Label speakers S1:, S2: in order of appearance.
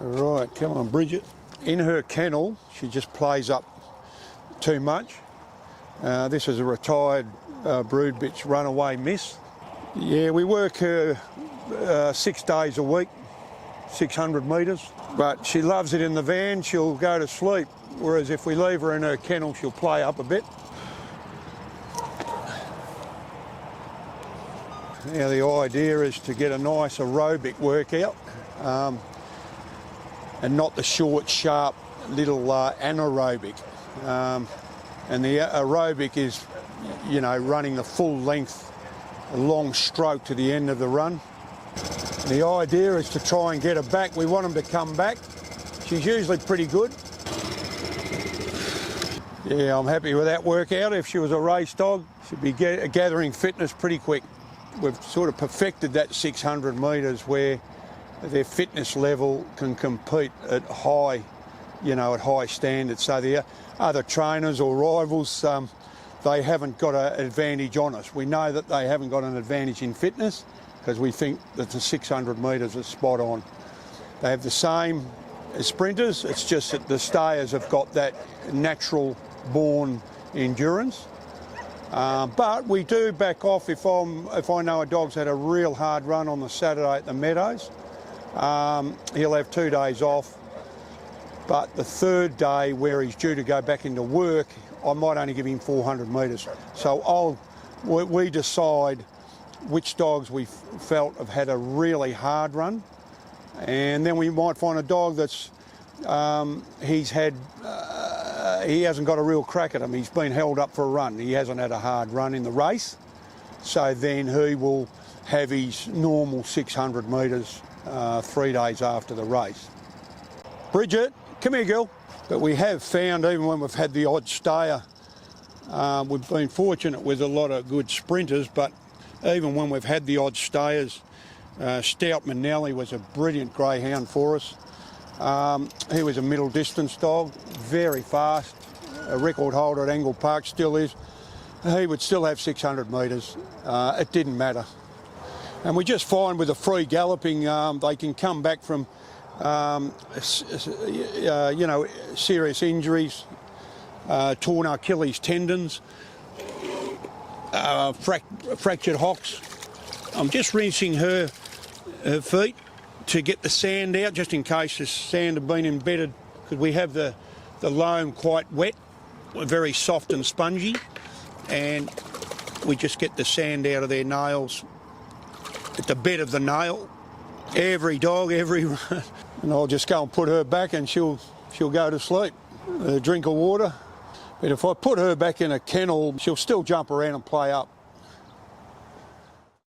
S1: All right, come on, Bridget. In her kennel, she just plays up too much. This is a retired brood bitch runaway miss. Yeah, we work her 6 days a week, 600 metres, but she loves it in the van. She'll go to sleep, whereas if we leave her in her kennel, she'll play up a bit. Now the idea is to get a nice aerobic workout and not the short, sharp little anaerobic. And the aerobic is, you know, running the full length, a long stroke to the end of the run. The idea is to try and get her back. We want them to come back. She's usually pretty good. Yeah, I'm happy with that workout. If she was a race dog, she'd be gathering fitness pretty quick. We've sort of perfected that 600 metres where their fitness level can compete at high, you know, at high standards. So the other trainers or rivals, they haven't got an advantage on us. We know that they haven't got an advantage in fitness because we think that the 600 metres is spot on. They have the same as sprinters, it's just that the stayers have got that natural born endurance. But we do back off if I know a dog's had a real hard run on the Saturday at the Meadows. He'll have 2 days off, but the third day where he's due to go back into work, I might only give him 400 metres. So we decide which dogs we felt have had a really hard run, and then we might find a dog that's he hasn't got a real crack at him. He's been held up for a run. He hasn't had a hard run in the race. So then he will have his normal 600 metres 3 days after the race. Bridget, come here, girl. But we have found, even when we've had the odd stayer, we've been fortunate with a lot of good sprinters, but even when we've had the odd stayers, Stout Manelli was a brilliant greyhound for us. He was a middle distance dog, very fast, a record holder at Angle Park, still is. He would still have 600 metres, it didn't matter. And we just find with the free galloping, they can come back from, you know, serious injuries, torn Achilles tendons, fractured hocks. I'm just rinsing her feet to get the sand out, just in case the sand had been embedded, because we have the loam quite wet, very soft and spongy, and we just get the sand out of their nails at the bed of the nail. Every dog, every run. And I'll just go and put her back and she'll go to sleep. A drink of water. But if I put her back in a kennel, she'll still jump around and play up.